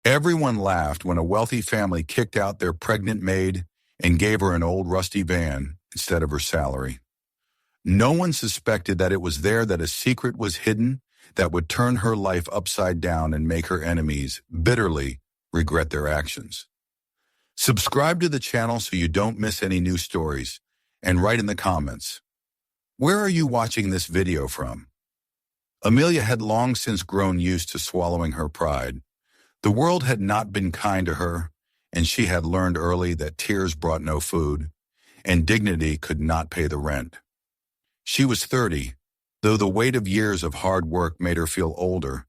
Everyone laughed when a wealthy family kicked out their pregnant maid and gave her an old rusty van instead of her salary. No one suspected that it was there that a secret was hidden that would turn her life upside down and make her enemies bitterly regret their actions. Subscribe to the channel so you don't miss any new stories, and write in the comments, where are you watching this video from? Amelia had long since grown used to swallowing her pride. The world had not been kind to her, and she had learned early that tears brought no food, and dignity could not pay the rent. She was 30, though the weight of years of hard work made her feel older,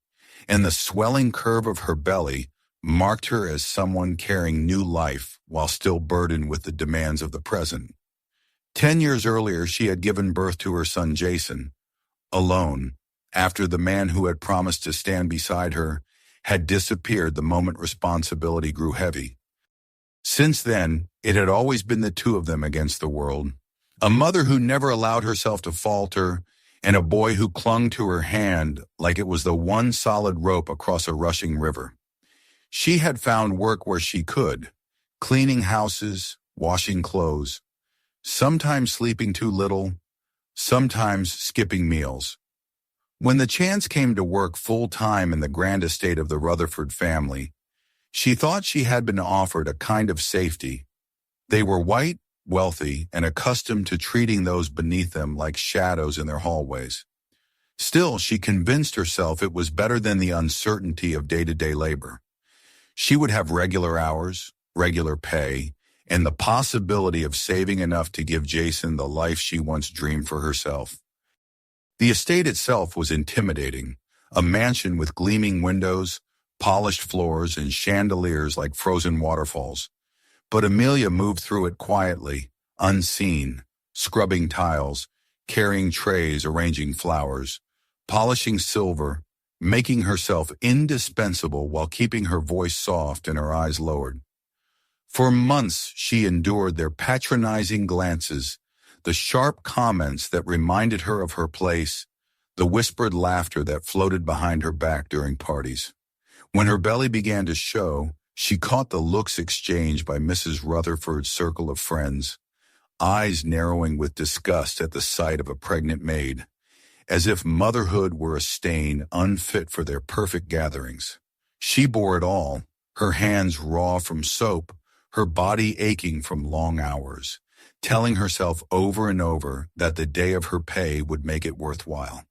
and the swelling curve of her belly marked her as someone carrying new life while still burdened with the demands of the present. 10 years earlier, she had given birth to her son Jason, alone, after the man who had promised to stand beside her had disappeared the moment responsibility grew heavy. Since then, it had always been the two of them against the world, a mother who never allowed herself to falter, and a boy who clung to her hand like it was the one solid rope across a rushing river. She had found work where she could, cleaning houses, washing clothes, sometimes sleeping too little, sometimes skipping meals. When the chance came to work full-time in the grand estate of the Rutherford family, she thought she had been offered a kind of safety. They were white, wealthy, and accustomed to treating those beneath them like shadows in their hallways. Still, she convinced herself it was better than the uncertainty of day-to-day labor. She would have regular hours, regular pay, and the possibility of saving enough to give Jason the life she once dreamed for herself. The estate itself was intimidating, a mansion with gleaming windows, polished floors, and chandeliers like frozen waterfalls. But Amelia moved through it quietly, unseen, scrubbing tiles, carrying trays, arranging flowers, polishing silver, making herself indispensable while keeping her voice soft and her eyes lowered. For months, she endured their patronizing glances, the sharp comments that reminded her of her place, the whispered laughter that floated behind her back during parties. When her belly began to show, she caught the looks exchanged by Mrs. Rutherford's circle of friends, eyes narrowing with disgust at the sight of a pregnant maid, as if motherhood were a stain unfit for their perfect gatherings. She bore it all, her hands raw from soap, her body aching from long hours, telling herself over and over that the day of her pay would make it worthwhile.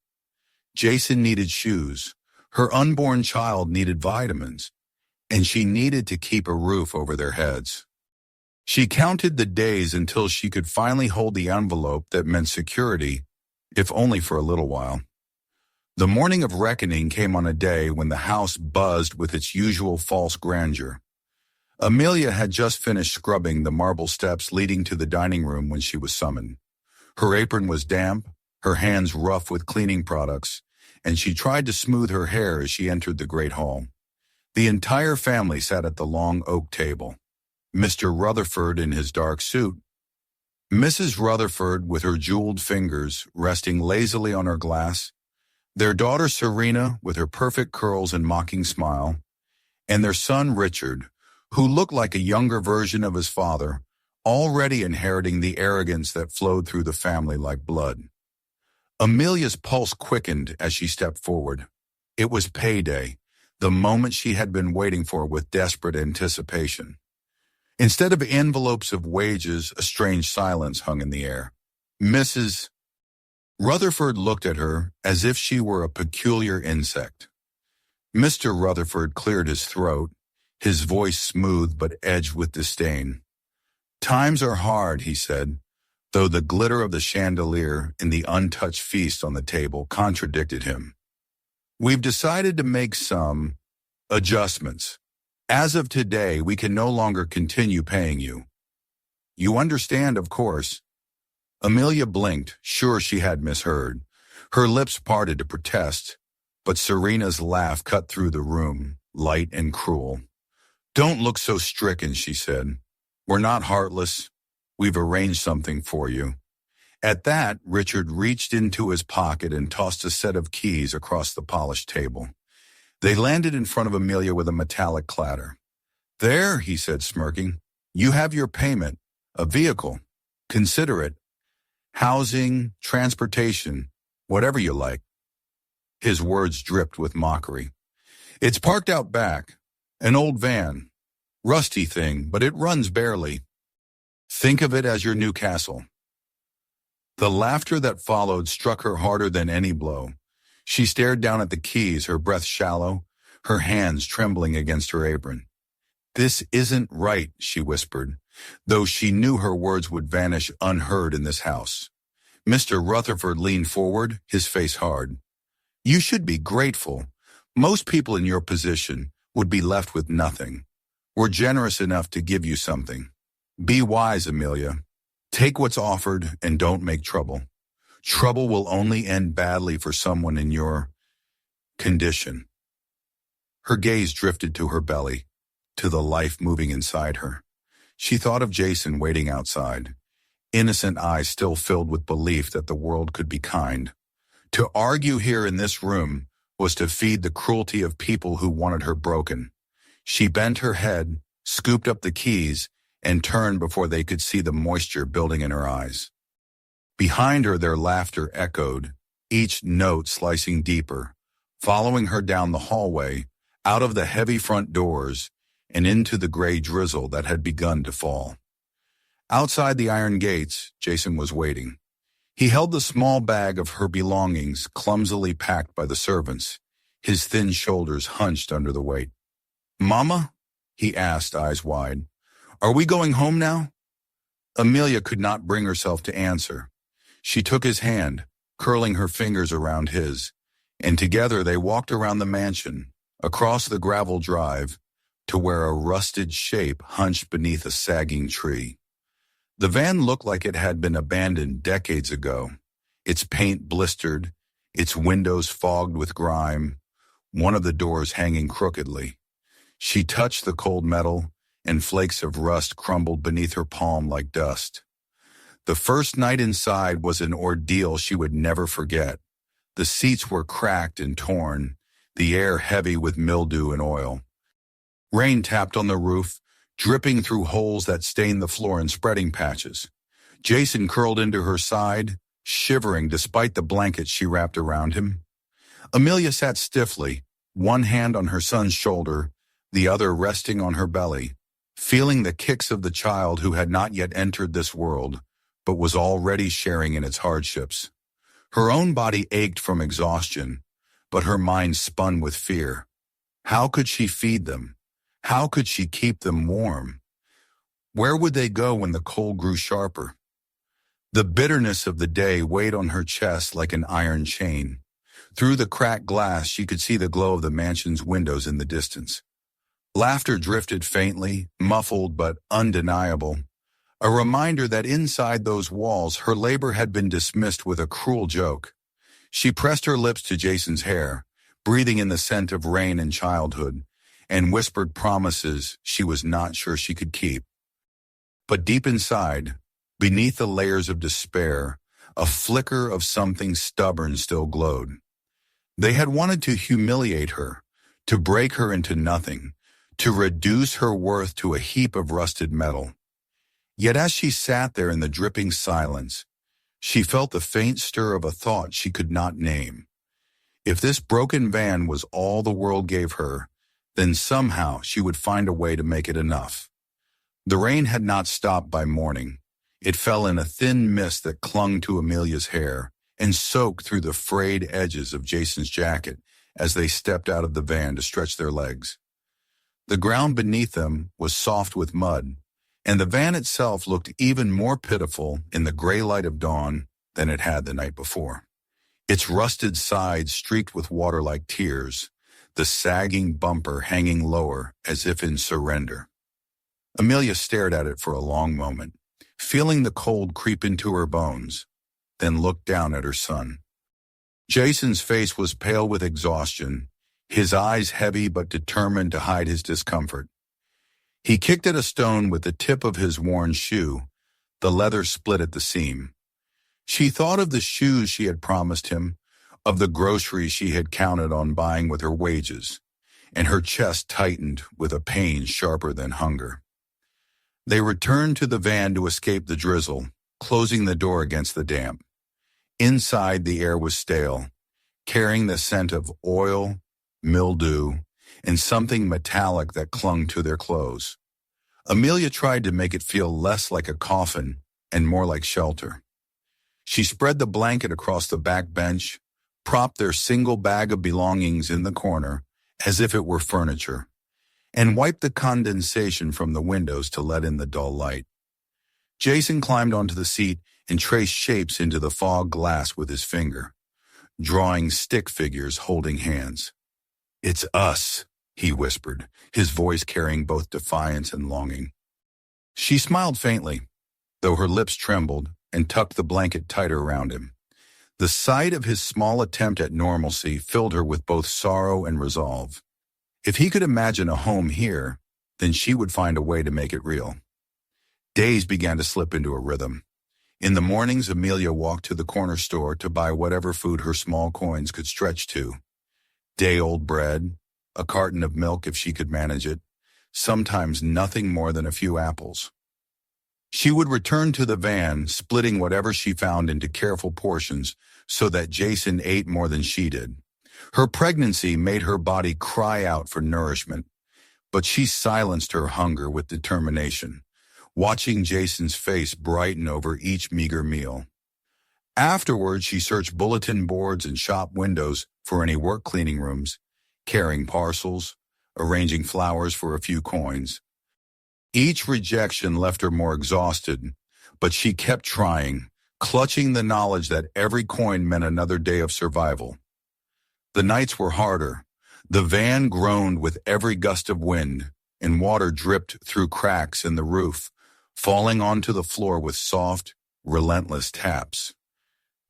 Jason needed shoes, her unborn child needed vitamins, and she needed to keep a roof over their heads. She counted the days until she could finally hold the envelope that meant security, if only for a little while. The morning of reckoning came on a day when the house buzzed with its usual false grandeur. Amelia had just finished scrubbing the marble steps leading to the dining room when she was summoned. Her apron was damp, her hands rough with cleaning products, and she tried to smooth her hair as she entered the great hall. The entire family sat at the long oak table. Mr. Rutherford in his dark suit, Mrs. Rutherford with her jeweled fingers resting lazily on her glass, their daughter Serena with her perfect curls and mocking smile, and their son Richard, who looked like a younger version of his father, already inheriting the arrogance that flowed through the family like blood. Amelia's pulse quickened as she stepped forward. It was payday, the moment she had been waiting for with desperate anticipation. Instead of envelopes of wages, a strange silence hung in the air. Mrs. Rutherford looked at her as if she were a peculiar insect. Mr. Rutherford cleared his throat, his voice smooth but edged with disdain. "Times are hard," he said, though the glitter of the chandelier and the untouched feast on the table contradicted him. "We've decided to make some adjustments. As of today, we can no longer continue paying you. You understand, of course." Amelia blinked, sure she had misheard. Her lips parted to protest, but Serena's laugh cut through the room, light and cruel. "Don't look so stricken," she said. "We're not heartless. We've arranged something for you." At that, Richard reached into his pocket and tossed a set of keys across the polished table. They landed in front of Amelia with a metallic clatter. "There," he said, smirking. "You have your payment. A vehicle. Consider it. Housing, transportation, whatever you like." His words dripped with mockery. "It's parked out back. An old van. Rusty thing, but it runs barely. Think of it as your new castle." The laughter that followed struck her harder than any blow. She stared down at the keys, her breath shallow, her hands trembling against her apron. "This isn't right," she whispered, though she knew her words would vanish unheard in this house. Mr. Rutherford leaned forward, his face hard. "You should be grateful. Most people in your position would be left with nothing. We're generous enough to give you something. Be wise, Amelia. Take what's offered and don't make trouble. Trouble will only end badly for someone in your condition." Her gaze drifted to her belly, to the life moving inside her. She thought of Jason waiting outside, innocent eyes still filled with belief that the world could be kind. To argue here in this room was to feed the cruelty of people who wanted her broken. She bent her head, scooped up the keys, and turned before they could see the moisture building in her eyes. Behind her their laughter echoed, each note slicing deeper, following her down the hallway, out of the heavy front doors, and into the gray drizzle that had begun to fall. Outside the iron gates, Jason was waiting. He held the small bag of her belongings clumsily packed by the servants, his thin shoulders hunched under the weight. "Mama?" he asked, eyes wide. "Are we going home now?" Amelia could not bring herself to answer. She took his hand, curling her fingers around his, and together they walked around the mansion, across the gravel drive, to where a rusted shape hunched beneath a sagging tree. The van looked like it had been abandoned decades ago, its paint blistered, its windows fogged with grime, one of the doors hanging crookedly. She touched the cold metal, and flakes of rust crumbled beneath her palm like dust. The first night inside was an ordeal she would never forget. The seats were cracked and torn, the air heavy with mildew and oil. Rain tapped on the roof, dripping through holes that stained the floor in spreading patches. Jason curled into her side, shivering despite the blanket she wrapped around him. Amelia sat stiffly, one hand on her son's shoulder, the other resting on her belly, feeling the kicks of the child who had not yet entered this world, but was already sharing in its hardships. Her own body ached from exhaustion, but her mind spun with fear. How could she feed them? How could she keep them warm? Where would they go when the cold grew sharper? The bitterness of the day weighed on her chest like an iron chain. Through the cracked glass, she could see the glow of the mansion's windows in the distance. Laughter drifted faintly, muffled but undeniable. A reminder that inside those walls her labor had been dismissed with a cruel joke. She pressed her lips to Jason's hair, breathing in the scent of rain and childhood, and whispered promises she was not sure she could keep. But deep inside, beneath the layers of despair, a flicker of something stubborn still glowed. They had wanted to humiliate her, to break her into nothing, to reduce her worth to a heap of rusted metal. Yet as she sat there in the dripping silence, she felt the faint stir of a thought she could not name. If this broken van was all the world gave her, then somehow she would find a way to make it enough. The rain had not stopped by morning. It fell in a thin mist that clung to Amelia's hair and soaked through the frayed edges of Jason's jacket as they stepped out of the van to stretch their legs. The ground beneath them was soft with mud, and the van itself looked even more pitiful in the gray light of dawn than it had the night before. Its rusted sides streaked with water like tears, the sagging bumper hanging lower as if in surrender. Amelia stared at it for a long moment, feeling the cold creep into her bones, then looked down at her son. Jason's face was pale with exhaustion, his eyes heavy but determined to hide his discomfort. He kicked at a stone with the tip of his worn shoe, the leather split at the seam. She thought of the shoes she had promised him, of the groceries she had counted on buying with her wages. and her chest tightened with a pain sharper than hunger. They returned to the van to escape the drizzle, closing the door against the damp. Inside, the air was stale, carrying the scent of oil, mildew, and something metallic that clung to their clothes. Amelia tried to make it feel less like a coffin and more like shelter. She spread the blanket across the back bench, propped their single bag of belongings in the corner as if it were furniture, and wiped the condensation from the windows to let in the dull light. Jason climbed onto the seat and traced shapes into the fog glass with his finger, drawing stick figures holding hands. "It's us," he whispered, his voice carrying both defiance and longing. She smiled faintly, though her lips trembled, and tucked the blanket tighter around him. The sight of his small attempt at normalcy filled her with both sorrow and resolve. If he could imagine a home here, then she would find a way to make it real. Days began to slip into a rhythm. In the mornings, Amelia walked to the corner store to buy whatever food her small coins could stretch to. Day-old bread, a carton of milk if she could manage it, sometimes nothing more than a few apples. She would return to the van, splitting whatever she found into careful portions so that Jason ate more than she did. Her pregnancy made her body cry out for nourishment, but she silenced her hunger with determination, watching Jason's face brighten over each meager meal. Afterwards, she searched bulletin boards and shop windows for any work cleaning rooms, carrying parcels, arranging flowers for a few coins. Each rejection left her more exhausted, but she kept trying, clutching the knowledge that every coin meant another day of survival. The nights were harder. The van groaned with every gust of wind, and water dripped through cracks in the roof, falling onto the floor with soft, relentless taps.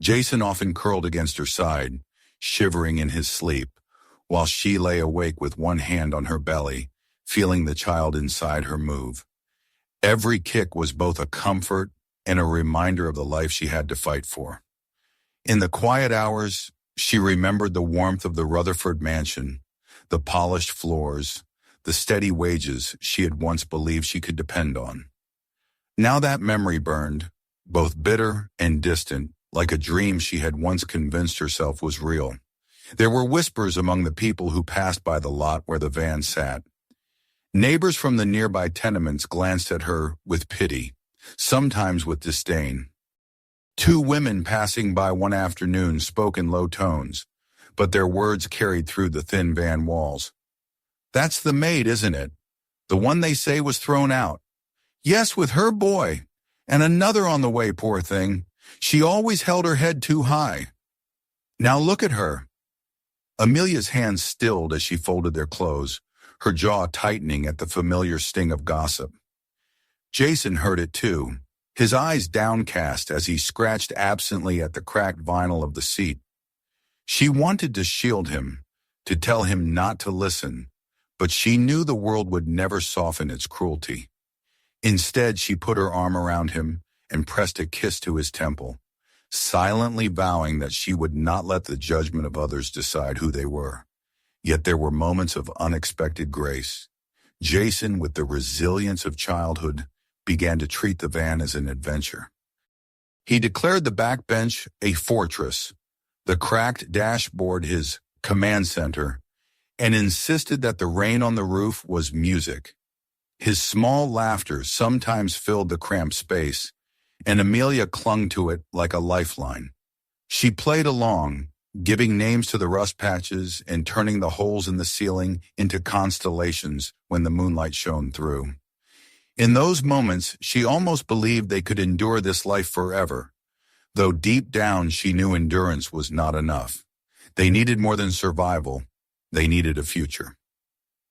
Jason often curled against her side, shivering in his sleep, while she lay awake with one hand on her belly, feeling the child inside her move. Every kick was both a comfort and a reminder of the life she had to fight for. In the quiet hours, she remembered the warmth of the Rutherford mansion, the polished floors, the steady wages she had once believed she could depend on. Now that memory burned, both bitter and distant, like a dream she had once convinced herself was real. There were whispers among the people who passed by the lot where the van sat. Neighbors from the nearby tenements glanced at her with pity, sometimes with disdain. Two women passing by one afternoon spoke in low tones, but their words carried through the thin van walls. "That's the maid, isn't it? The one they say was thrown out. Yes, with her boy, and another on the way, poor thing. She always held her head too high. Now look at her." Amelia's hands stilled as she folded their clothes, her jaw tightening at the familiar sting of gossip. Jason heard it too, his eyes downcast as he scratched absently at the cracked vinyl of the seat. She wanted to shield him, to tell him not to listen, but she knew the world would never soften its cruelty. Instead, she put her arm around him and pressed a kiss to his temple, silently vowing that she would not let the judgment of others decide who they were. Yet there were moments of unexpected grace. Jason, with the resilience of childhood, began to treat the van as an adventure. He declared the back bench a fortress, the cracked dashboard his command center, and insisted that the rain on the roof was music. His small laughter sometimes filled the cramped space, and Amelia clung to it like a lifeline. She played along, giving names to the rust patches and turning the holes in the ceiling into constellations when the moonlight shone through. In those moments, she almost believed they could endure this life forever, though deep down she knew endurance was not enough. They needed more than survival. They needed a future.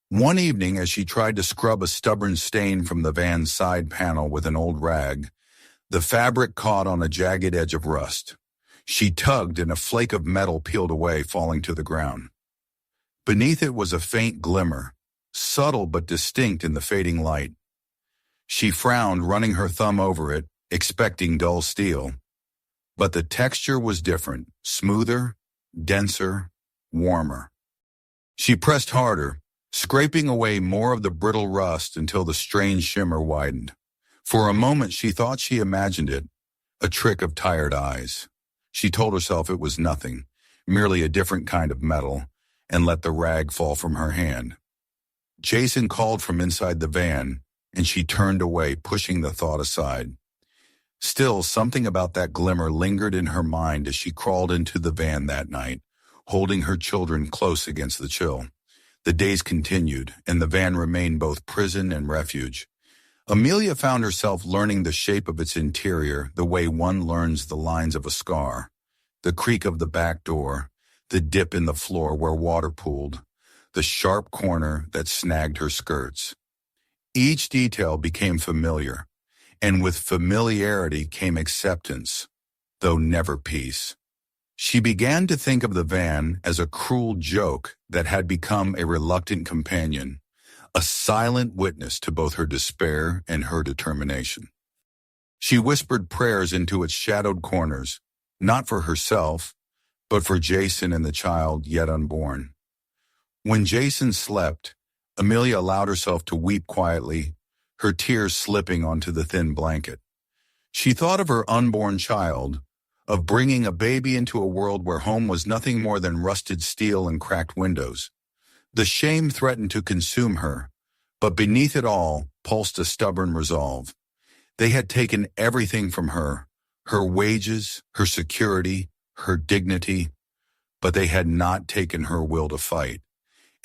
One evening, as she tried to scrub a stubborn stain from the van's side panel with an old rag, the fabric caught on a jagged edge of rust. She tugged and a flake of metal peeled away, falling to the ground. Beneath it was a faint glimmer, subtle but distinct in the fading light. She frowned, running her thumb over it, expecting dull steel. But the texture was different, smoother, denser, warmer. She pressed harder, scraping away more of the brittle rust until the strange shimmer widened. For a moment she thought she imagined it, a trick of tired eyes. She told herself it was nothing, merely a different kind of metal, and let the rag fall from her hand. Jason called from inside the van, and she turned away, pushing the thought aside. Still, something about that glimmer lingered in her mind as she crawled into the van that night, holding her children close against the chill. The days continued, and the van remained both prison and refuge. Amelia found herself learning the shape of its interior the way one learns the lines of a scar. The creak of the back door, the dip in the floor where water pooled, the sharp corner that snagged her skirts. Each detail became familiar, and with familiarity came acceptance, though never peace. She began to think of the van as a cruel joke that had become a reluctant companion, a silent witness to both her despair and her determination. She whispered prayers into its shadowed corners, not for herself, but for Jason and the child yet unborn. When Jason slept, Amelia allowed herself to weep quietly, her tears slipping onto the thin blanket. She thought of her unborn child, of bringing a baby into a world where home was nothing more than rusted steel and cracked windows. The shame threatened to consume her, but beneath it all pulsed a stubborn resolve. They had taken everything from her, her wages, her security, her dignity, but they had not taken her will to fight.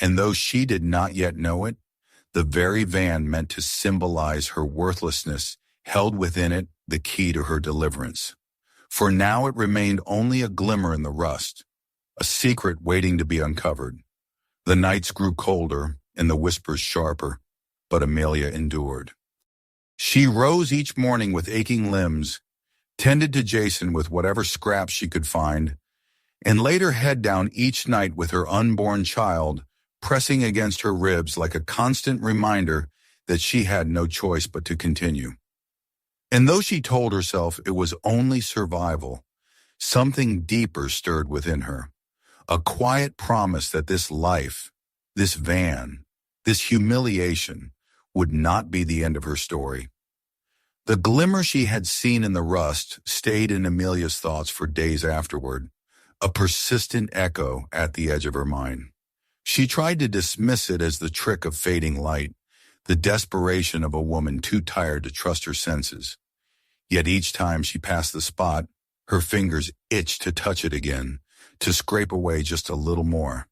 And though she did not yet know it, the very van meant to symbolize her worthlessness held within it the key to her deliverance. For now it remained only a glimmer in the rust, a secret waiting to be uncovered. The nights grew colder and the whispers sharper, but Amelia endured. She rose each morning with aching limbs, tended to Jason with whatever scraps she could find, and laid her head down each night with her unborn child pressing against her ribs like a constant reminder that she had no choice but to continue. And though she told herself it was only survival, something deeper stirred within her, a quiet promise that this life, this van, this humiliation would not be the end of her story. The glimmer she had seen in the rust stayed in Amelia's thoughts for days afterward, a persistent echo at the edge of her mind. She tried to dismiss it as the trick of fading light, the desperation of a woman too tired to trust her senses. Yet each time she passed the spot, her fingers itched to touch it again, to scrape away just a little more.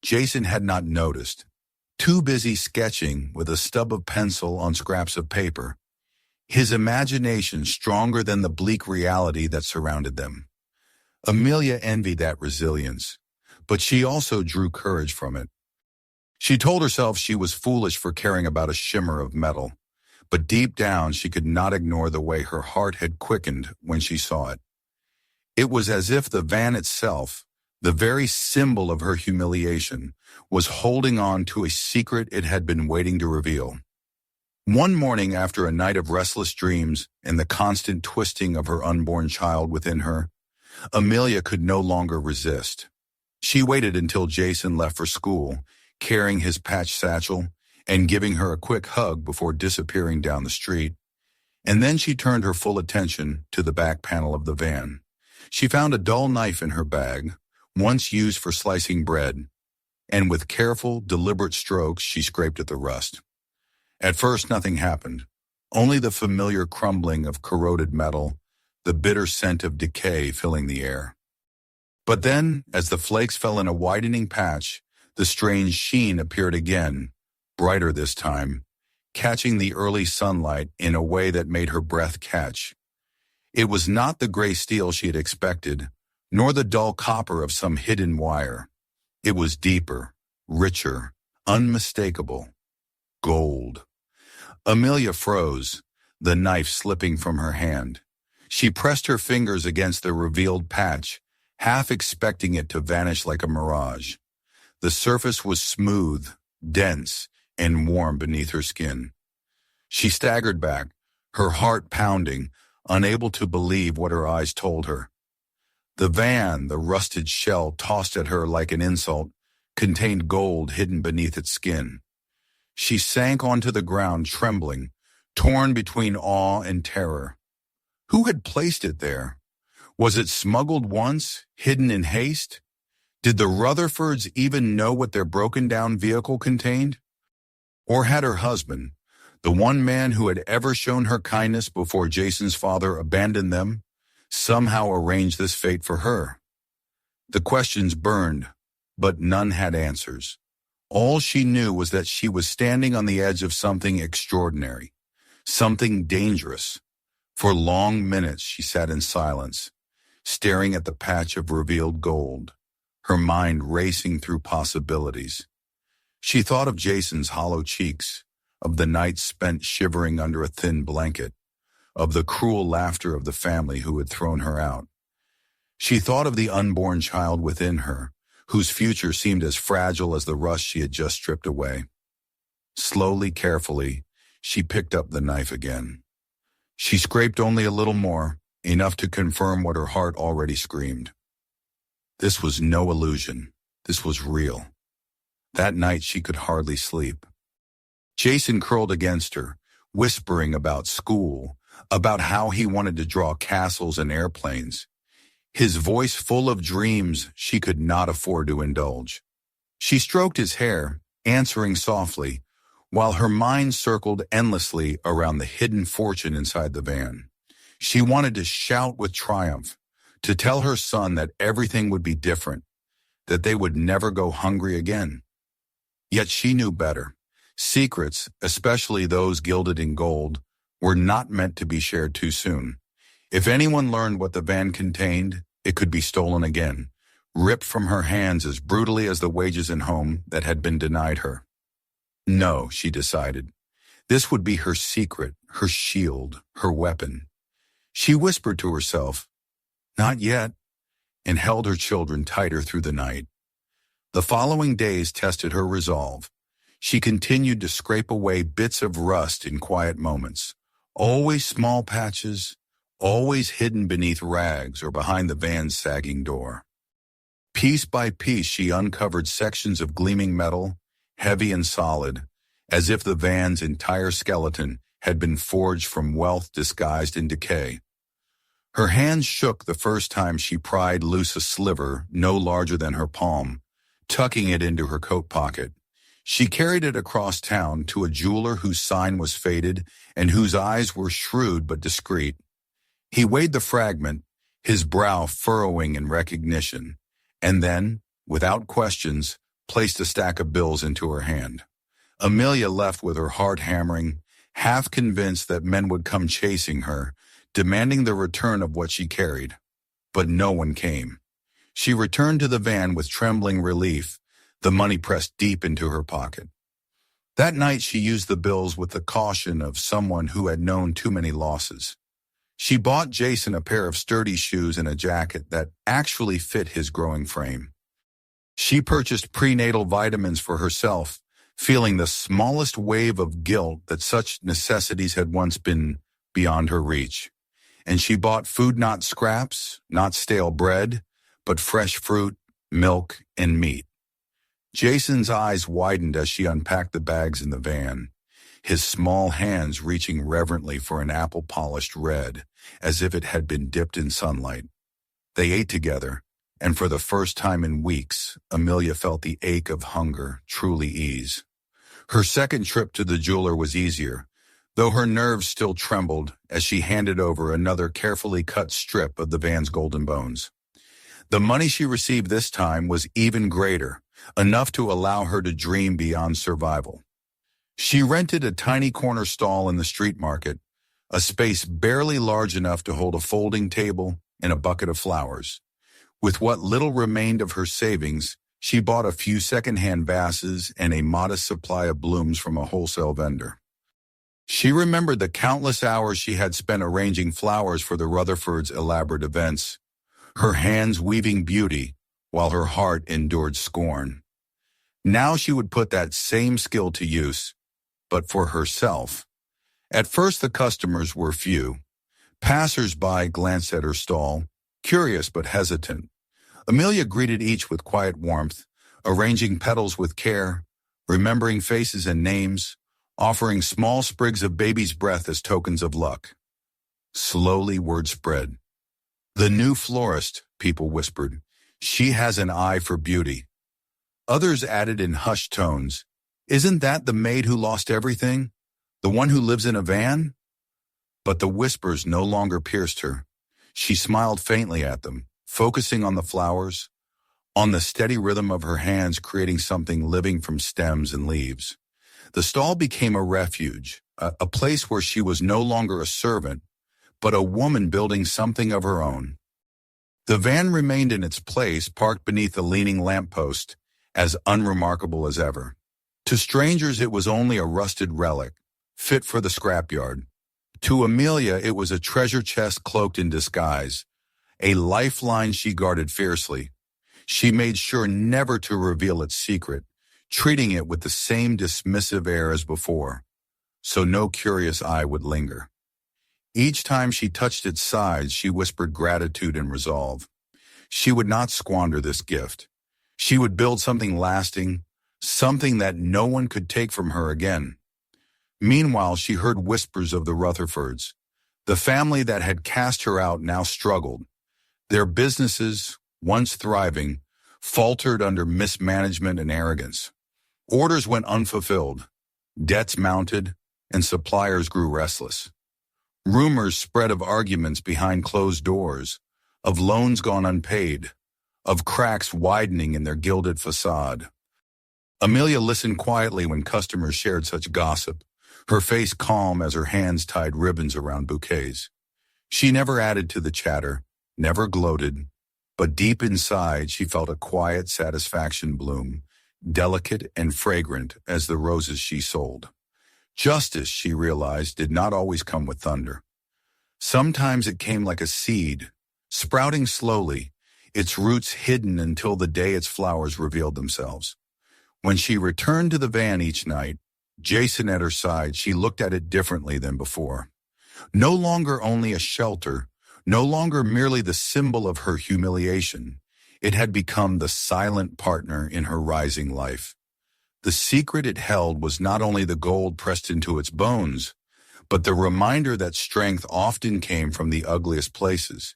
Jason had not noticed, too busy sketching with a stub of pencil on scraps of paper, his imagination stronger than the bleak reality that surrounded them. Amelia envied that resilience, but she also drew courage from it. She told herself she was foolish for caring about a shimmer of metal, but deep down she could not ignore the way her heart had quickened when she saw it. It was as if the van itself, the very symbol of her humiliation, was holding on to a secret it had been waiting to reveal. One morning, after a night of restless dreams and the constant twisting of her unborn child within her, Amelia could no longer resist. She waited until Jason left for school, carrying his patch satchel and giving her a quick hug before disappearing down the street. And then she turned her full attention to the back panel of the van. She found a dull knife in her bag, once used for slicing bread, and with careful, deliberate strokes she scraped at the rust. At first nothing happened, only the familiar crumbling of corroded metal, the bitter scent of decay filling the air. But then, as the flakes fell in a widening patch, the strange sheen appeared again, brighter this time, catching the early sunlight in a way that made her breath catch. It was not the gray steel she had expected, nor the dull copper of some hidden wire. It was deeper, richer, unmistakable. Gold. Amelia froze, the knife slipping from her hand. She pressed her fingers against the revealed patch, half expecting it to vanish like a mirage. The surface was smooth, dense, and warm beneath her skin. She staggered back, her heart pounding, unable to believe what her eyes told her. The van, the rusted shell tossed at her like an insult, contained gold hidden beneath its skin. She sank onto the ground, trembling, torn between awe and terror. Who had placed it there? Was it smuggled once, hidden in haste? Did the Rutherfords even know what their broken-down vehicle contained? Or had her husband, the one man who had ever shown her kindness before Jason's father abandoned them, somehow arranged this fate for her? The questions burned, but none had answers. All she knew was that she was standing on the edge of something extraordinary, something dangerous. For long minutes she sat in silence, staring at the patch of revealed gold, her mind racing through possibilities. She thought of Jason's hollow cheeks, of the nights spent shivering under a thin blanket, of the cruel laughter of the family who had thrown her out. She thought of the unborn child within her, whose future seemed as fragile as the rust she had just stripped away. Slowly, carefully, she picked up the knife again. She scraped only a little more, enough to confirm what her heart already screamed. This was no illusion. This was real. That night she could hardly sleep. Jason curled against her, whispering about school, about how he wanted to draw castles and airplanes, his voice full of dreams she could not afford to indulge. She stroked his hair, answering softly, while her mind circled endlessly around the hidden fortune inside the van. She wanted to shout with triumph, to tell her son that everything would be different, that they would never go hungry again. Yet she knew better. Secrets, especially those gilded in gold, were not meant to be shared too soon. If anyone learned what the van contained, it could be stolen again, ripped from her hands as brutally as the wages and home that had been denied her. No, she decided. This would be her secret, her shield, her weapon. She whispered to herself, "Not yet," and held her children tighter through the night. The following days tested her resolve. She continued to scrape away bits of rust in quiet moments, always small patches, always hidden beneath rags or behind the van's sagging door. Piece by piece she uncovered sections of gleaming metal, heavy and solid, as if the van's entire skeleton had been forged from wealth disguised in decay. Her hands shook the first time she pried loose a sliver no larger than her palm, tucking it into her coat pocket. She carried it across town to a jeweler whose sign was faded and whose eyes were shrewd but discreet. He weighed the fragment, his brow furrowing in recognition, and then, without questions, placed a stack of bills into her hand. Amelia left with her heart hammering, half convinced that men would come chasing her, demanding the return of what she carried. But no one came. She returned to the van with trembling relief, the money pressed deep into her pocket. That night she used the bills with the caution of someone who had known too many losses. She bought Jason a pair of sturdy shoes and a jacket that actually fit his growing frame. She purchased prenatal vitamins for herself, feeling the smallest wave of guilt that such necessities had once been beyond her reach. And she bought food, not scraps, not stale bread, but fresh fruit, milk, and meat. Jason's eyes widened as she unpacked the bags in the van, his small hands reaching reverently for an apple-polished red, as if it had been dipped in sunlight. They ate together, and for the first time in weeks, Amelia felt the ache of hunger truly ease. Her second trip to the jeweler was easier, though her nerves still trembled as she handed over another carefully cut strip of the van's golden bones. The money she received this time was even greater, enough to allow her to dream beyond survival. She rented a tiny corner stall in the street market, a space barely large enough to hold a folding table and a bucket of flowers. With what little remained of her savings, she bought a few second-hand vases and a modest supply of blooms from a wholesale vendor. She remembered the countless hours she had spent arranging flowers for the Rutherfords' elaborate events, her hands weaving beauty while her heart endured scorn. Now she would put that same skill to use, but for herself. At first the customers were few. Passers-by glanced at her stall, curious but hesitant. Amelia greeted each with quiet warmth, arranging petals with care, remembering faces and names, offering small sprigs of baby's breath as tokens of luck. Slowly word spread. "The new florist," people whispered. "She has an eye for beauty." Others added in hushed tones, "Isn't that the maid who lost everything? The one who lives in a van?" But the whispers no longer pierced her. She smiled faintly at them, focusing on the flowers, on the steady rhythm of her hands creating something living from stems and leaves. The stall became a refuge, a place where she was no longer a servant, but a woman building something of her own. The van remained in its place, parked beneath a leaning lamppost, as unremarkable as ever. To strangers it was only a rusted relic, fit for the scrapyard. To Amelia it was a treasure chest cloaked in disguise, a lifeline she guarded fiercely. She made sure never to reveal its secret, treating it with the same dismissive air as before, so no curious eye would linger. Each time she touched its sides, she whispered gratitude and resolve. She would not squander this gift. She would build something lasting, something that no one could take from her again. Meanwhile, she heard whispers of the Rutherfords. The family that had cast her out now struggled. Their businesses, once thriving, faltered under mismanagement and arrogance. Orders went unfulfilled, debts mounted, and suppliers grew restless. Rumors spread of arguments behind closed doors, of loans gone unpaid, of cracks widening in their gilded facade. Amelia listened quietly when customers shared such gossip, her face calm as her hands tied ribbons around bouquets. She never added to the chatter, never gloated, but deep inside she felt a quiet satisfaction bloom, delicate and fragrant as the roses she sold. Justice, she realized, did not always come with thunder. Sometimes it came like a seed, sprouting slowly, its roots hidden until the day its flowers revealed themselves. When she returned to the van each night, Jason at her side, she looked at it differently than before. No longer only a shelter, no longer merely the symbol of her humiliation, it had become the silent partner in her rising life. The secret it held was not only the gold pressed into its bones, but the reminder that strength often came from the ugliest places,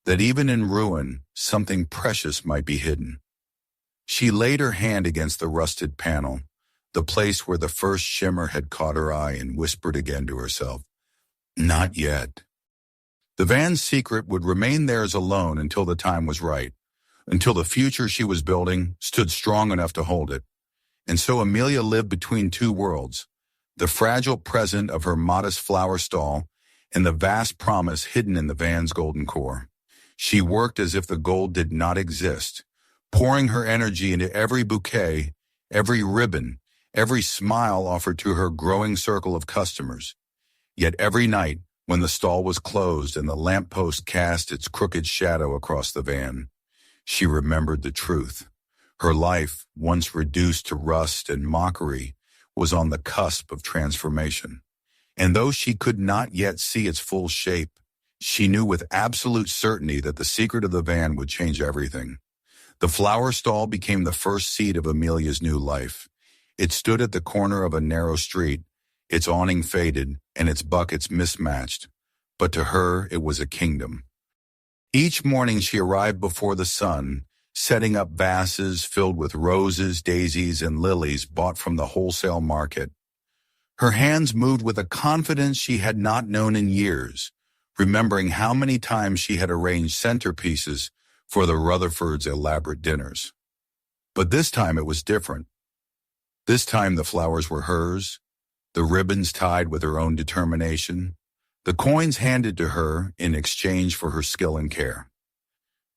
that even in ruin, something precious might be hidden. She laid her hand against the rusted panel, the place where the first shimmer had caught her eye, and whispered again to herself, "Not yet." The van's secret would remain theirs alone until the time was right, until the future she was building stood strong enough to hold it. And so Amelia lived between two worlds, the fragile present of her modest flower stall and the vast promise hidden in the van's golden core. She worked as if the gold did not exist, pouring her energy into every bouquet, every ribbon, every smile offered to her growing circle of customers. Yet every night, when the stall was closed and the lamppost cast its crooked shadow across the van, she remembered the truth. Her life, once reduced to rust and mockery, was on the cusp of transformation. And though she could not yet see its full shape, she knew with absolute certainty that the secret of the van would change everything. The flower stall became the first seed of Amelia's new life. It stood at the corner of a narrow street, its awning faded and its buckets mismatched, but to her it was a kingdom. Each morning she arrived before the sun, setting up vases filled with roses, daisies, and lilies bought from the wholesale market. Her hands moved with a confidence she had not known in years, remembering how many times she had arranged centerpieces for the Rutherfords' elaborate dinners. But this time it was different. This time the flowers were hers, the ribbons tied with her own determination, the coins handed to her in exchange for her skill and care.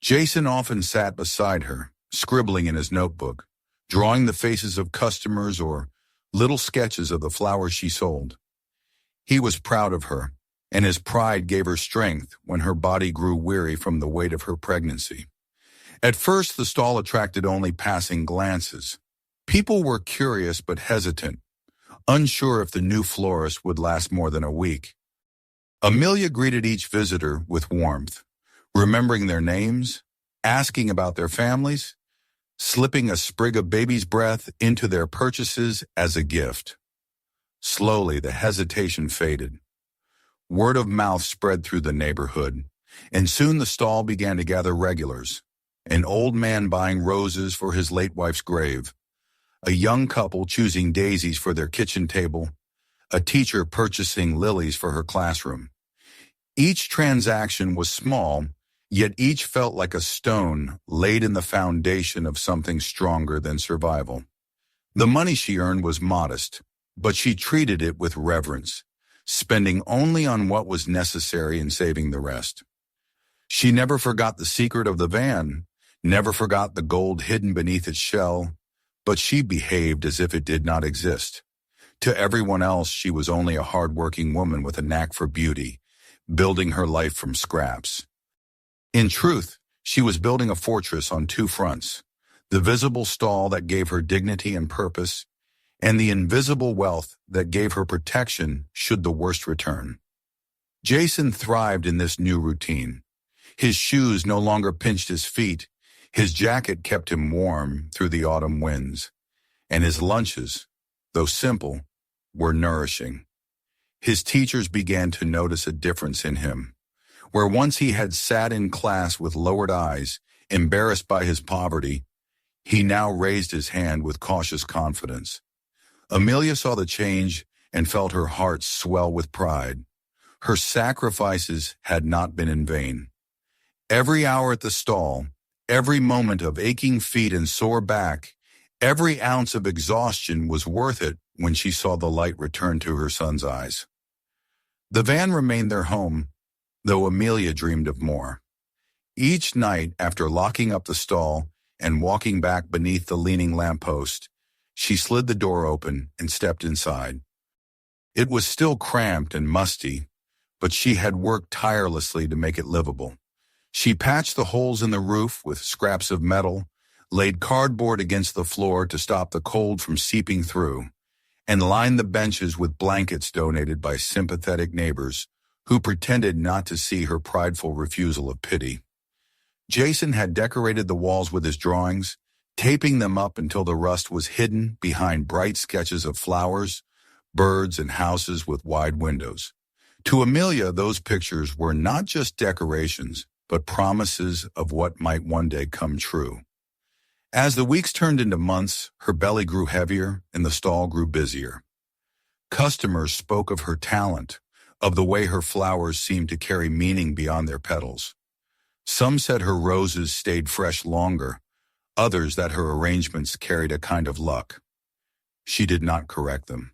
Jason often sat beside her, scribbling in his notebook, drawing the faces of customers or little sketches of the flowers she sold. He was proud of her, and his pride gave her strength when her body grew weary from the weight of her pregnancy. At first, the stall attracted only passing glances. People were curious but hesitant, unsure if the new florist would last more than a week. Amelia greeted each visitor with warmth, remembering their names, asking about their families, slipping a sprig of baby's breath into their purchases as a gift. Slowly, the hesitation faded. Word of mouth spread through the neighborhood, and soon the stall began to gather regulars. An old man buying roses for his late wife's grave, a young couple choosing daisies for their kitchen table, a teacher purchasing lilies for her classroom. Each transaction was small, yet each felt like a stone laid in the foundation of something stronger than survival. The money she earned was modest, but she treated it with reverence, spending only on what was necessary and saving the rest. She never forgot the secret of the van, never forgot the gold hidden beneath its shell, but she behaved as if it did not exist. To everyone else, she was only a hard-working woman with a knack for beauty, building her life from scraps. In truth, she was building a fortress on two fronts: the visible stall that gave her dignity and purpose, and the invisible wealth that gave her protection should the worst return. Jason thrived in this new routine. His shoes no longer pinched his feet, his jacket kept him warm through the autumn winds, and his lunches, though simple, were nourishing. His teachers began to notice a difference in him. Where once he had sat in class with lowered eyes, embarrassed by his poverty, he now raised his hand with cautious confidence. Amelia saw the change and felt her heart swell with pride. Her sacrifices had not been in vain. Every hour at the stall, every moment of aching feet and sore back, every ounce of exhaustion was worth it when she saw the light return to her son's eyes. The van remained their home, though Amelia dreamed of more. Each night, after locking up the stall and walking back beneath the leaning lamppost, she slid the door open and stepped inside. It was still cramped and musty, but she had worked tirelessly to make it livable. She patched the holes in the roof with scraps of metal, laid cardboard against the floor to stop the cold from seeping through, and lined the benches with blankets donated by sympathetic neighbors who pretended not to see her prideful refusal of pity. Jason had decorated the walls with his drawings, taping them up until the rust was hidden behind bright sketches of flowers, birds, and houses with wide windows. To Amelia, those pictures were not just decorations, but promises of what might one day come true. As the weeks turned into months, her belly grew heavier and the stall grew busier. Customers spoke of her talent, of the way her flowers seemed to carry meaning beyond their petals. Some said her roses stayed fresh longer, others that her arrangements carried a kind of luck. She did not correct them.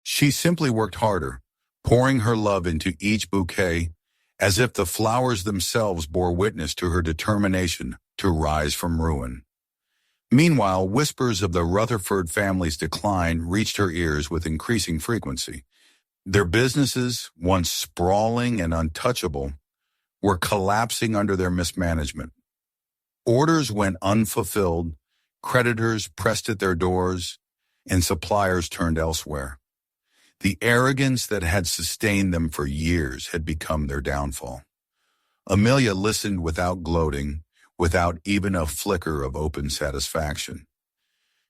She simply worked harder, pouring her love into each bouquet, as if the flowers themselves bore witness to her determination to rise from ruin. Meanwhile, whispers of the Rutherford family's decline reached her ears with increasing frequency. Their businesses, once sprawling and untouchable, were collapsing under their mismanagement. Orders went unfulfilled, creditors pressed at their doors, and suppliers turned elsewhere. The arrogance that had sustained them for years had become their downfall. Amelia listened without gloating, without even a flicker of open satisfaction.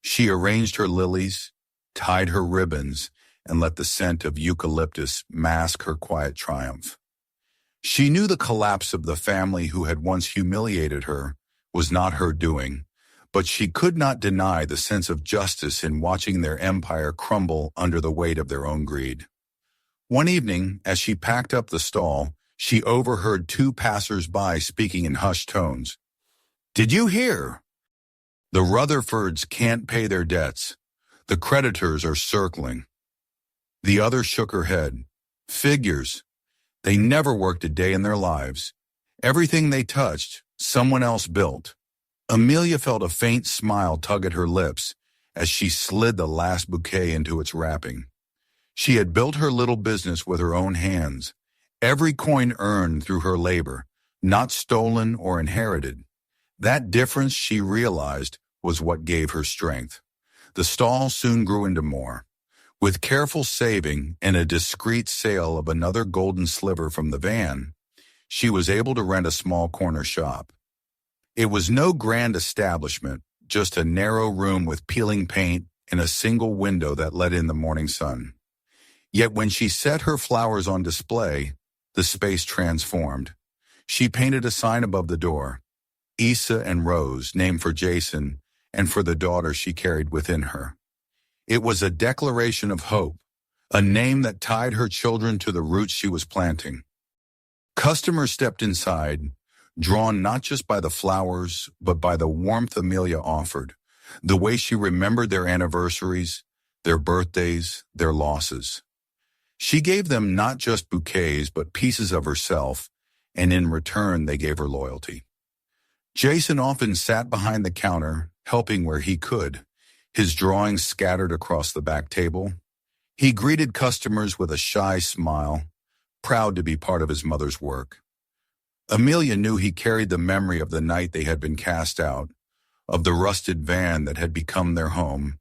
She arranged her lilies, tied her ribbons, and let the scent of eucalyptus mask her quiet triumph. She knew the collapse of the family who had once humiliated her was not her doing, but she could not deny the sense of justice in watching their empire crumble under the weight of their own greed. One evening, as she packed up the stall, she overheard two passers-by speaking in hushed tones. "Did you hear? The Rutherfords can't pay their debts. The creditors are circling." The other shook her head. "Figures. They never worked a day in their lives. Everything they touched, someone else built." Amelia felt a faint smile tug at her lips as she slid the last bouquet into its wrapping. She had built her little business with her own hands, every coin earned through her labor, not stolen or inherited. That difference, she realized, was what gave her strength. The stall soon grew into more. With careful saving and a discreet sale of another golden sliver from the van, she was able to rent a small corner shop. It was no grand establishment, just a narrow room with peeling paint and a single window that let in the morning sun. Yet when she set her flowers on display, the space transformed. She painted a sign above the door, Issa and Rose, named for Jason and for the daughter she carried within her. It was a declaration of hope, a name that tied her children to the roots she was planting. Customers stepped inside, drawn not just by the flowers, but by the warmth Amelia offered, the way she remembered their anniversaries, their birthdays, their losses. She gave them not just bouquets, but pieces of herself, and in return they gave her loyalty. Jason often sat behind the counter, helping where he could, his drawings scattered across the back table. He greeted customers with a shy smile, proud to be part of his mother's work. Amelia knew he carried the memory of the night they had been cast out, of the rusted van that had become their home,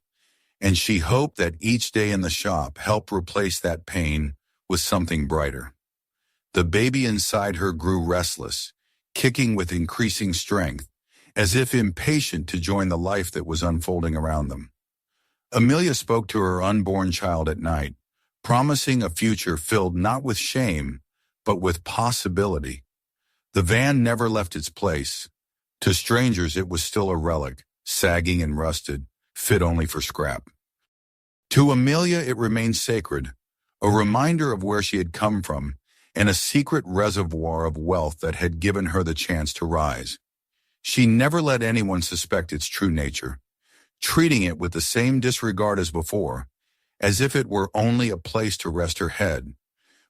and she hoped that each day in the shop helped replace that pain with something brighter. The baby inside her grew restless, kicking with increasing strength, as if impatient to join the life that was unfolding around them. Amelia spoke to her unborn child at night, promising a future filled not with shame, but with possibility. The van never left its place. To strangers it was still a relic, sagging and rusted, fit only for scrap. To Amelia it remained sacred, a reminder of where she had come from, and a secret reservoir of wealth that had given her the chance to rise. She never let anyone suspect its true nature, treating it with the same disregard as before, as if it were only a place to rest her head.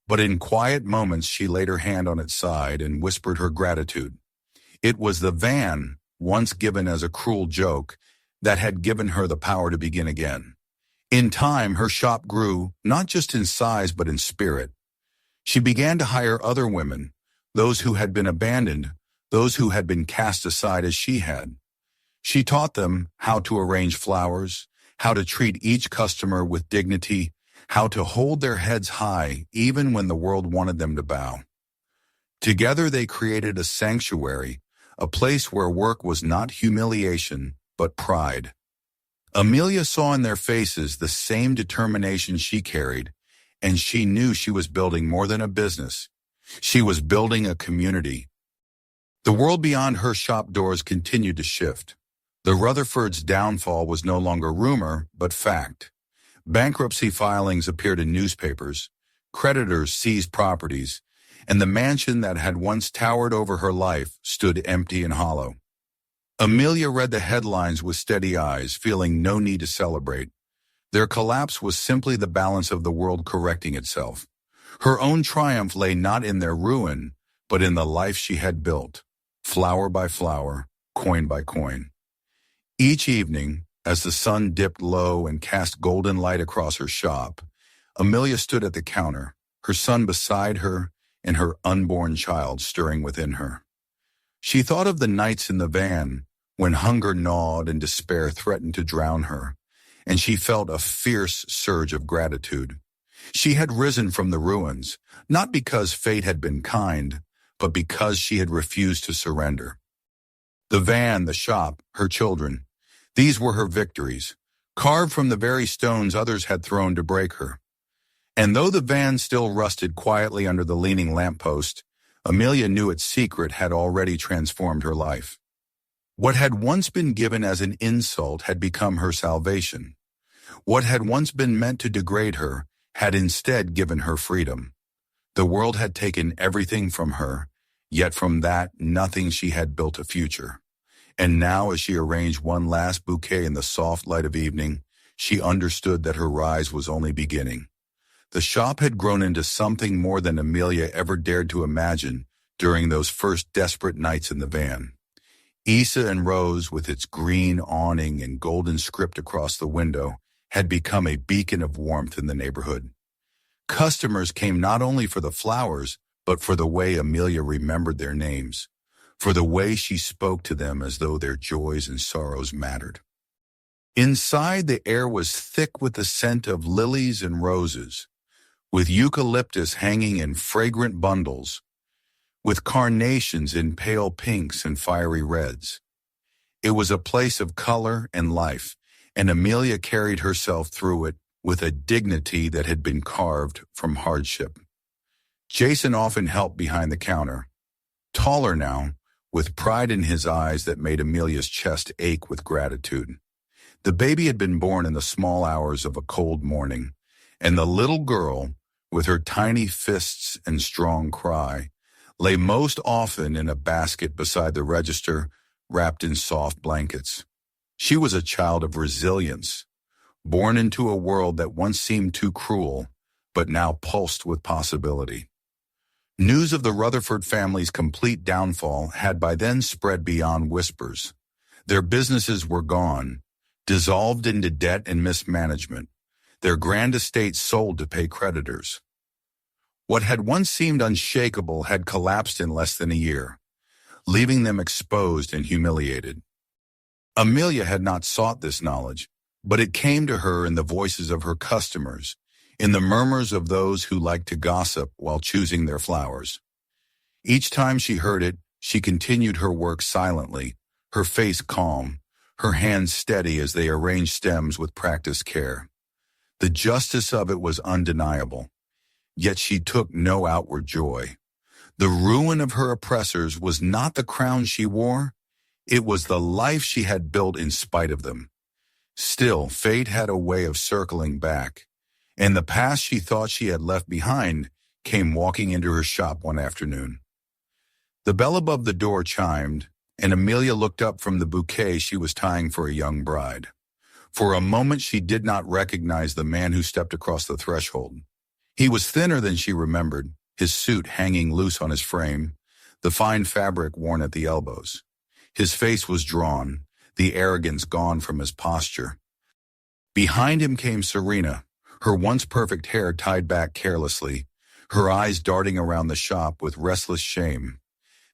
But in quiet moments she laid her hand on its side and whispered her gratitude. It was the van, once given as a cruel joke, that had given her the power to begin again. In time, her shop grew, not just in size but in spirit. She began to hire other women, those who had been abandoned, those who had been cast aside as she had. She taught them how to arrange flowers, how to treat each customer with dignity, how to hold their heads high even when the world wanted them to bow. Together they created a sanctuary, a place where work was not humiliation, but pride. Amelia saw in their faces the same determination she carried, and she knew she was building more than a business. She was building a community. The world beyond her shop doors continued to shift. The Rutherfords' downfall was no longer rumor, but fact. Bankruptcy filings appeared in newspapers, creditors seized properties, and the mansion that had once towered over her life stood empty and hollow. Amelia read the headlines with steady eyes, feeling no need to celebrate. Their collapse was simply the balance of the world correcting itself. Her own triumph lay not in their ruin, but in the life she had built, flower by flower, coin by coin. Each evening, as the sun dipped low and cast golden light across her shop, Amelia stood at the counter, her son beside her and her unborn child stirring within her. She thought of the nights in the van when hunger gnawed and despair threatened to drown her, and she felt a fierce surge of gratitude. She had risen from the ruins, not because fate had been kind, but because she had refused to surrender. The van, the shop, her children, these were her victories, carved from the very stones others had thrown to break her. And though the van still rusted quietly under the leaning lamppost, Amelia knew its secret had already transformed her life. What had once been given as an insult had become her salvation. What had once been meant to degrade her had instead given her freedom. The world had taken everything from her, yet from that nothing she had built a future. And now as she arranged one last bouquet in the soft light of evening, she understood that her rise was only beginning. The shop had grown into something more than Amelia ever dared to imagine during those first desperate nights in the van. Issa and Rose, with its green awning and golden script across the window, had become a beacon of warmth in the neighborhood. Customers came not only for the flowers, but for the way Amelia remembered their names, for the way she spoke to them as though their joys and sorrows mattered. Inside, the air was thick with the scent of lilies and roses, with eucalyptus hanging in fragrant bundles, with carnations in pale pinks and fiery reds. It was a place of color and life, and Amelia carried herself through it with a dignity that had been carved from hardship. Jason often helped behind the counter, taller now, with pride in his eyes that made Amelia's chest ache with gratitude. The baby had been born in the small hours of a cold morning, and the little girl, with her tiny fists and strong cry, lay most often in a basket beside the register, wrapped in soft blankets. She was a child of resilience, born into a world that once seemed too cruel, but now pulsed with possibility. News of the Rutherford family's complete downfall had by then spread beyond whispers. Their businesses were gone, dissolved into debt and mismanagement, their grand estate sold to pay creditors. What had once seemed unshakable had collapsed in less than a year, leaving them exposed and humiliated. Amelia had not sought this knowledge, but it came to her in the voices of her customers, in the murmurs of those who liked to gossip while choosing their flowers. Each time she heard it, she continued her work silently, her face calm, her hands steady as they arranged stems with practiced care. The justice of it was undeniable, yet she took no outward joy. The ruin of her oppressors was not the crown she wore, it was the life she had built in spite of them. Still, fate had a way of circling back, and the past she thought she had left behind came walking into her shop one afternoon. The bell above the door chimed, and Amelia looked up from the bouquet she was tying for a young bride. For a moment she did not recognize the man who stepped across the threshold. He was thinner than she remembered, his suit hanging loose on his frame, the fine fabric worn at the elbows. His face was drawn, the arrogance gone from his posture. Behind him came Serena, her once perfect hair tied back carelessly, her eyes darting around the shop with restless shame.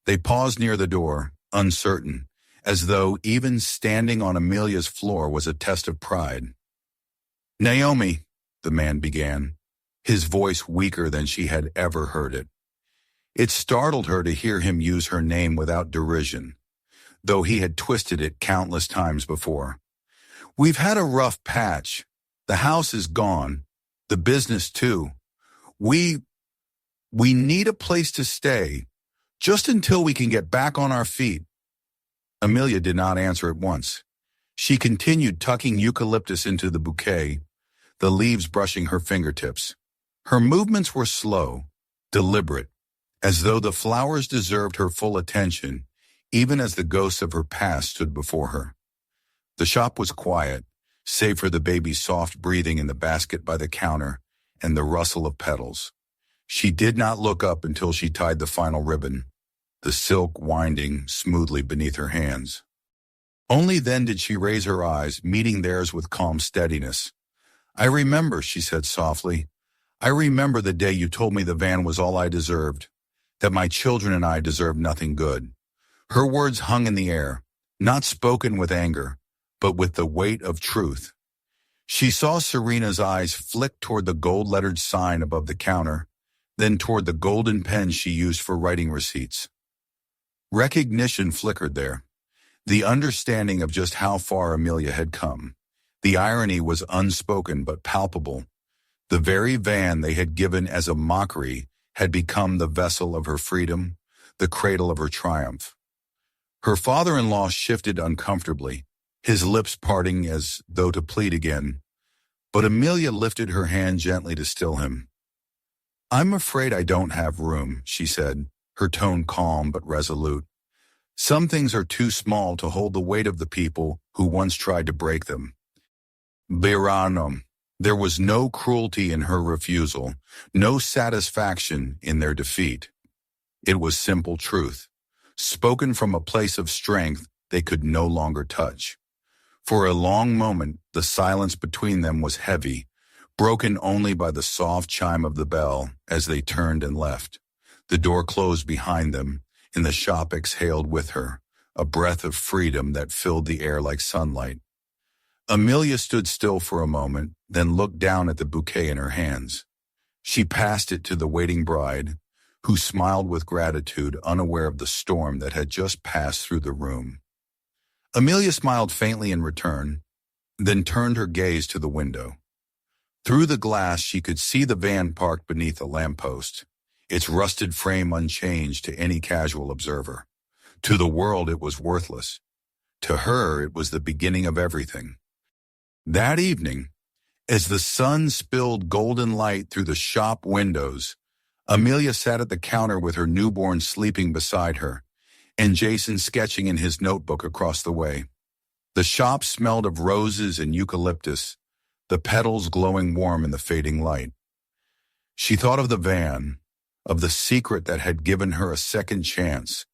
They paused near the door, uncertain, as though even standing on Amelia's floor was a test of pride. "Naomi," the man began, his voice weaker than she had ever heard it. It startled her to hear him use her name without derision, though he had twisted it countless times before. "We've had a rough patch. The house is gone. The business too. We need a place to stay, just until we can get back on our feet." Amelia did not answer at once. She continued tucking eucalyptus into the bouquet, the leaves brushing her fingertips. Her movements were slow, deliberate, as though the flowers deserved her full attention, even as the ghosts of her past stood before her. The shop was quiet, save for the baby's soft breathing in the basket by the counter and the rustle of petals. She did not look up until she tied the final ribbon, the silk winding smoothly beneath her hands. Only then did she raise her eyes, meeting theirs with calm steadiness. "I remember," she said softly. "I remember the day you told me the van was all I deserved, that my children and I deserved nothing good." Her words hung in the air, not spoken with anger, but with the weight of truth. She saw Serena's eyes flick toward the gold-lettered sign above the counter, then toward the golden pen she used for writing receipts. Recognition flickered there, the understanding of just how far Amelia had come. The irony was unspoken but palpable. The very van they had given as a mockery had become the vessel of her freedom, the cradle of her triumph. Her father-in-law shifted uncomfortably, his lips parting as though to plead again, but Amelia lifted her hand gently to still him. "I'm afraid I don't have room," she said, her tone calm but resolute. "Some things are too small to hold the weight of the people who once tried to break them." Biranum. There was no cruelty in her refusal, no satisfaction in their defeat. It was simple truth, spoken from a place of strength they could no longer touch. For a long moment, the silence between them was heavy, broken only by the soft chime of the bell as they turned and left. The door closed behind them, and the shop exhaled with her, a breath of freedom that filled the air like sunlight. Amelia stood still for a moment, then looked down at the bouquet in her hands. She passed it to the waiting bride, who smiled with gratitude, unaware of the storm that had just passed through the room. Amelia smiled faintly in return, then turned her gaze to the window. Through the glass, she could see the van parked beneath a lamppost, its rusted frame unchanged to any casual observer. To the world, it was worthless. To her, it was the beginning of everything. That evening, as the sun spilled golden light through the shop windows, Amelia sat at the counter with her newborn sleeping beside her, and Jason sketching in his notebook across the way. The shop smelled of roses and eucalyptus, the petals glowing warm in the fading light. She thought of the van, of the secret that had given her a second chance,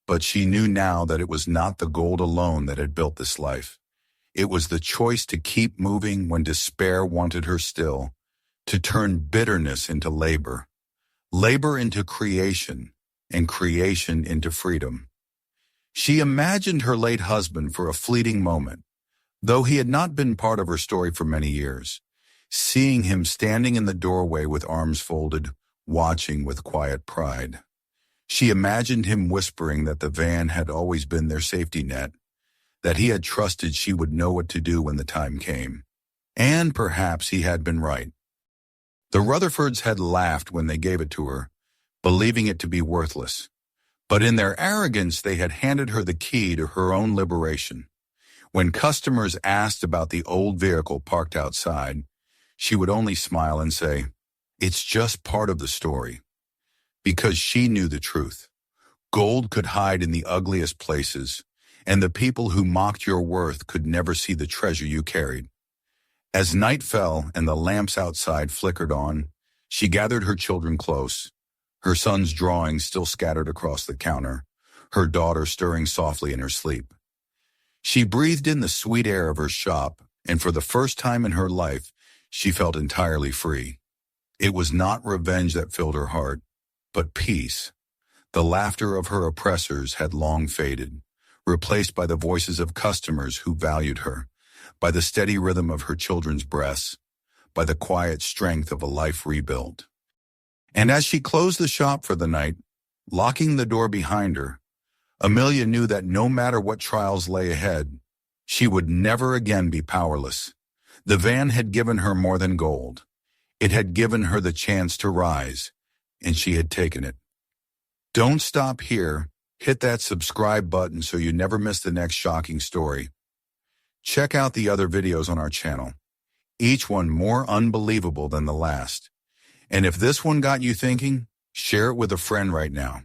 but she knew now that it was not the gold alone that had built this life. It was the choice to keep moving when despair wanted her still, to turn bitterness into labor, labor into creation, and creation into freedom. She imagined her late husband for a fleeting moment, though he had not been part of her story for many years, seeing him standing in the doorway with arms folded, watching with quiet pride. She imagined him whispering that the van had always been their safety net, that he had trusted she would know what to do when the time came. And perhaps he had been right. The Rutherfords had laughed when they gave it to her, believing it to be worthless. But in their arrogance, they had handed her the key to her own liberation. When customers asked about the old vehicle parked outside, she would only smile and say, "It's just part of the story." Because she knew the truth. Gold could hide in the ugliest places, and the people who mocked your worth could never see the treasure you carried. As night fell and the lamps outside flickered on, she gathered her children close, her son's drawings still scattered across the counter, her daughter stirring softly in her sleep. She breathed in the sweet air of her shop, and for the first time in her life, she felt entirely free. It was not revenge that filled her heart, but peace. The laughter of her oppressors had long faded, replaced by the voices of customers who valued her, by the steady rhythm of her children's breaths, by the quiet strength of a life rebuilt. And as she closed the shop for the night, locking the door behind her, Amelia knew that no matter what trials lay ahead, she would never again be powerless. The van had given her more than gold. It had given her the chance to rise, and she had taken it. Don't stop here. Hit that subscribe button so you never miss the next shocking story. Check out the other videos on our channel, each one more unbelievable than the last. And if this one got you thinking, share it with a friend right now.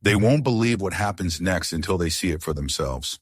They won't believe what happens next until they see it for themselves.